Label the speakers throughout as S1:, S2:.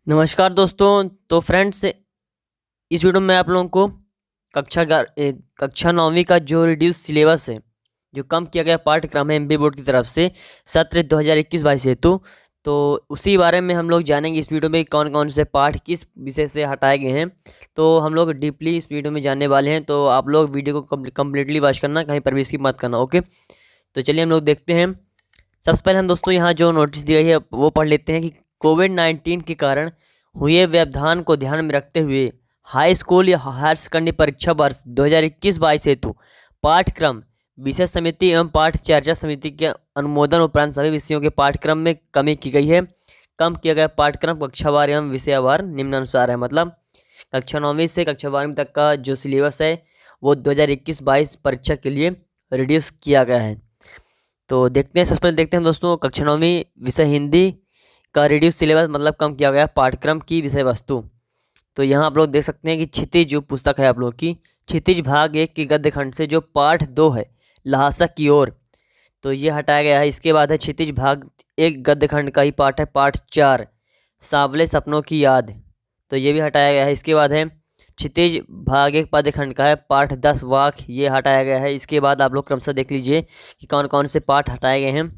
S1: नमस्कार दोस्तों। तो फ्रेंड्स, इस वीडियो में आप लोगों को कक्षा 9वीं का जो रिड्यूस सिलेबस है, जो कम किया गया पाठ्यक्रम है एमपी बोर्ड की तरफ से सत्र 2021-22 हेतु, तो उसी बारे में हम लोग जानेंगे इस वीडियो में कौन कौन से पाठ किस विषय से हटाए गए हैं। तो हम लोग डीपली इस वीडियो में जानने वाले हैं, तो आप लोग वीडियो को कम्प्लीटली वॉच करना, कहीं पर भी स्किप मत करना। ओके, तो चलिए हम लोग देखते हैं। सबसे पहले हम दोस्तों यहाँ जो नोटिस दी गई है वो पढ़ लेते हैं कि कोविड-19 के कारण हुए व्यवधान को ध्यान में रखते हुए हाई स्कूल या हायर सेकेंडरी परीक्षा वर्ष 2021-22 हेतु पाठ्यक्रम विषय समिति एवं पाठ चर्चा समिति के अनुमोदन उपरांत सभी विषयों के पाठ्यक्रम में कमी की गई है। कम किया गया पाठ्यक्रम कक्षावार एवं विषयवार निम्नानुसार है। मतलब कक्षा 9वीं से कक्षा 12वीं तक का जो सिलेबस है वो 2021-22 परीक्षा के लिए रिड्यूस किया गया है। तो देखते हैं, सबसे पहले देखते हैं दोस्तों कक्षा 9वीं विषय हिंदी का रिड्यूस सिलेबस, मतलब कम किया गया पाठ्यक्रम की विषय वस्तु। तो यहाँ आप लोग देख सकते हैं कि क्षितिज जो पुस्तक है आप लोगों की, क्षितिज भाग 1 की गद्य खंड से जो पाठ 2 है ल्हासा की ओर, तो ये हटाया गया है। इसके बाद है क्षितिज भाग 1 गद्य खंड का ही पाठ है पाठ 4 सांवले सपनों की याद, तो ये भी हटाया गया है। इसके बाद है क्षितिज भाग 1 पद्य खंड का है पाठ 10 वाक, ये हटाया गया है। इसके बाद आप लोग क्रमशः देख लीजिए कि कौन कौन से पाठ हटाए गए हैं।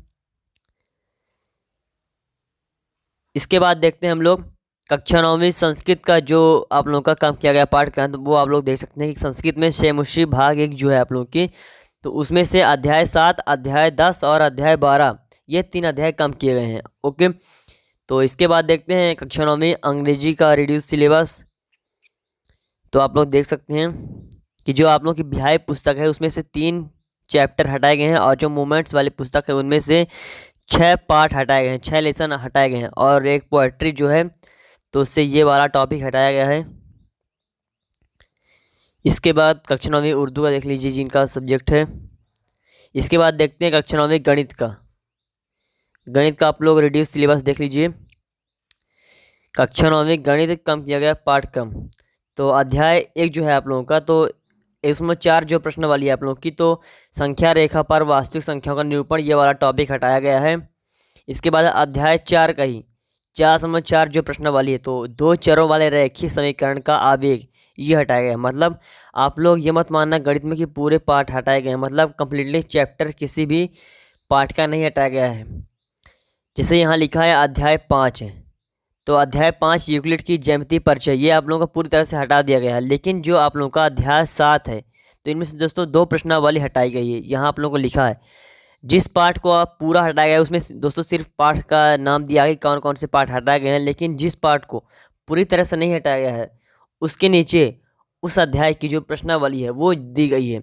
S1: इसके बाद देखते हैं हम लोग कक्षा 9वीं संस्कृत का जो आप लोगों का कम किया गया पाठ्यक्रम, तो वो आप लोग देख सकते हैं कि संस्कृत में शेमुशी भाग 1 जो है आप लोगों की, तो उसमें से अध्याय 7, अध्याय 10 और अध्याय 12, ये 3 अध्याय कम किए गए हैं। ओके, तो इसके बाद देखते हैं कक्षा 9वीं अंग्रेजी का रिड्यूस सिलेबस। तो आप लोग देख सकते हैं कि जो आप लोगों की बिहाई पुस्तक है उसमें से 3 चैप्टर हटाए गए हैं, और जो मोमेंट्स वाली पुस्तक है उनमें से 6 पार्ट हटाए गए हैं, 6 लेसन हटाए गए हैं, और एक पोएट्री जो है तो उससे ये वाला टॉपिक हटाया गया है। इसके बाद कक्षा 9वीं उर्दू का देख लीजिए जिनका सब्जेक्ट है। इसके बाद देखते हैं कक्षा 9वीं गणित का। गणित का आप लोग रिड्यूस सिलेबस देख लीजिए। कक्षा 9वीं गणित कम किया गया पाठ्यक्रम, तो अध्याय 1 जो है आप लोगों का, तो इसमें 4 जो प्रश्न वाली है आप लोगों की, तो संख्या रेखा पर वास्तविक संख्याओं का निरूपण, ये वाला टॉपिक हटाया गया है। इसके बाद अध्याय 4 का ही 4.4 जो प्रश्न वाली है, तो 2 चरों वाले रैखिक समीकरण का आवेग, ये हटाया गया है। मतलब आप लोग ये मत मानना गणित में कि पूरे पाठ हटाए गए हैं, मतलब कंप्लीटली चैप्टर किसी भी पाठ का नहीं हटाया गया है। जैसे यहाँ लिखा है अध्याय 5 है, तो अध्याय 5 यूक्लिड की ज्यामिति परिचय, ये आप लोगों का पूरी तरह से हटा दिया गया है। लेकिन जो आप लोगों का अध्याय 7 है, तो इनमें से दोस्तों 2 प्रश्नावली हटाई गई है। यहाँ आप लोगों को लिखा है जिस पाठ को आप पूरा हटाया गया है उसमें दोस्तों सिर्फ पाठ का नाम दिया गया कौन कौन से पाठ हटाए गए हैं, लेकिन जिस पाठ को पूरी तरह से नहीं हटाया गया है उसके नीचे उस अध्याय की जो प्रश्नावली है वो दी गई है।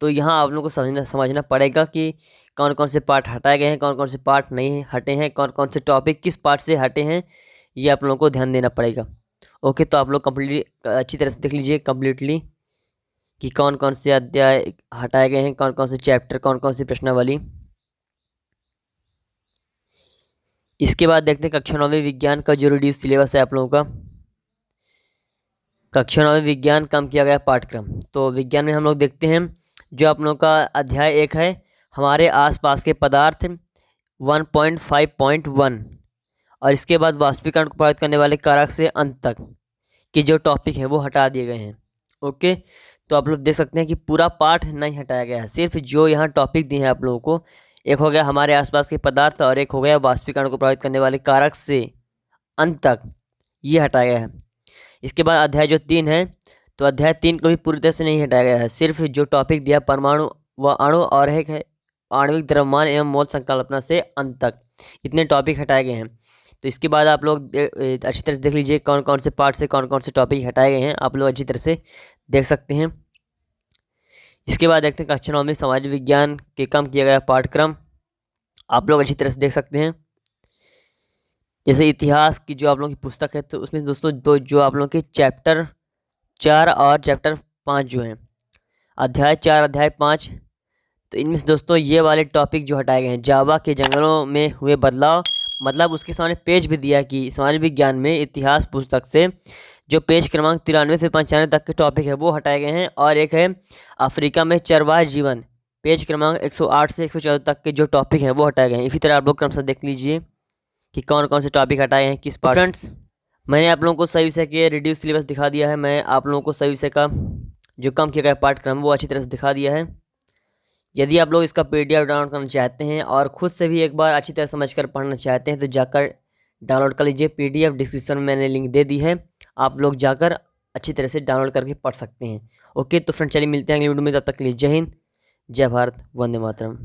S1: तो यहाँ आप लोगों को समझना पड़ेगा कि कौन कौन से पाठ हटाए गए हैं, कौन कौन से पाठ नहीं हटे हैं, कौन कौन से टॉपिक किस पार्ट से हटे हैं, ये आप लोगों को ध्यान देना पड़ेगा। ओके, तो आप लोग कम्प्लीटली अच्छी तरह से देख लीजिए कम्प्लीटली कि कौन कौन से अध्याय हटाए गए हैं, कौन कौन से चैप्टर, कौन कौन सी प्रश्नावली। इसके बाद देखते हैं कक्षा 9वीं विज्ञान का जो रिड्यूस सिलेबस है आप लोगों का। कक्षा 9वीं विज्ञान कम किया गया पाठ्यक्रम, तो विज्ञान में हम लोग देखते हैं जो आप लोगों का अध्याय 1 है हमारे आसपास के पदार्थ 1.5.1, और इसके बाद वाष्पीकरण को प्रभावित करने वाले कारक से अंत तक के जो टॉपिक हैं वो हटा दिए गए हैं। ओके, तो आप लोग देख सकते हैं कि पूरा पाठ नहीं हटाया गया है, सिर्फ जो यहाँ टॉपिक दिए हैं आप लोगों को, एक हो गया हमारे आसपास के पदार्थ और एक हो गया वाष्पीकरण को प्रभावित करने वाले कारक से अंत तक, ये हटाया गया है। इसके बाद अध्याय जो 3 है, तो अध्याय 3 को भी पूरी तरह से नहीं हटाया गया है, सिर्फ जो टॉपिक दिया परमाणु व अणु और एक है आणविक द्रव्यमान एवं मोल संकल्पना से अंत तक, इतने टॉपिक हटाए गए हैं। तो इसके बाद आप लोग अच्छी तरह से देख लीजिए कौन कौन से पार्ट से कौन कौन से टॉपिक हटाए गए हैं, आप लोग अच्छी तरह से देख सकते हैं। इसके बाद देखते हैं कक्षा 9 में सामाजिक विज्ञान के कम किया गया पाठ्यक्रम, आप लोग अच्छी तरह से देख सकते हैं। जैसे इतिहास की जो आप लोगों की पुस्तक है, तो उसमें दोस्तों 2 जो आप लोगों के चैप्टर 4 और चैप्टर 5 जो हैं, अध्याय 4 अध्याय 5, तो इनमें से दोस्तों ये वाले टॉपिक जो हटाए गए हैं, जावा के जंगलों में हुए बदलाव, मतलब उसके सामने पेज भी दिया कि समाज विज्ञान में इतिहास पुस्तक से जो पेज क्रमांक 93 से 95 तक के टॉपिक है वो हटाए गए हैं, और एक है अफ्रीका में चरवाहा जीवन, पेज क्रमांक 108 से 114 तक के जो टॉपिक हैं वो हटाए गए हैं। इसी तरह आप लोग क्रमशः देख लीजिए कि कौन कौन से टॉपिक हटाए हैं किस पार्ट। फ्रेंड्स, मैंने आप लोगों को सही विषय के रिड्यूस सिलेबस दिखा दिया है। मैं आप लोगों को सही विषय का जो कम किया गया पाठ्यक्रम वो अच्छी तरह से दिखा दिया है। यदि आप लोग इसका PDF डाउनलोड करना चाहते हैं और ख़ुद से भी एक बार अच्छी तरह समझकर पढ़ना चाहते हैं तो जाकर डाउनलोड कर लीजिए। PDF डिस्क्रिप्शन में मैंने लिंक दे दी है, आप लोग जाकर अच्छी तरह से डाउनलोड करके पढ़ सकते हैं। ओके, तो फ्रेंड चलिए मिलते हैं अगली वीडियो में, तब तक के लिए जय हिंद, जय भारत, वंदे मातरम।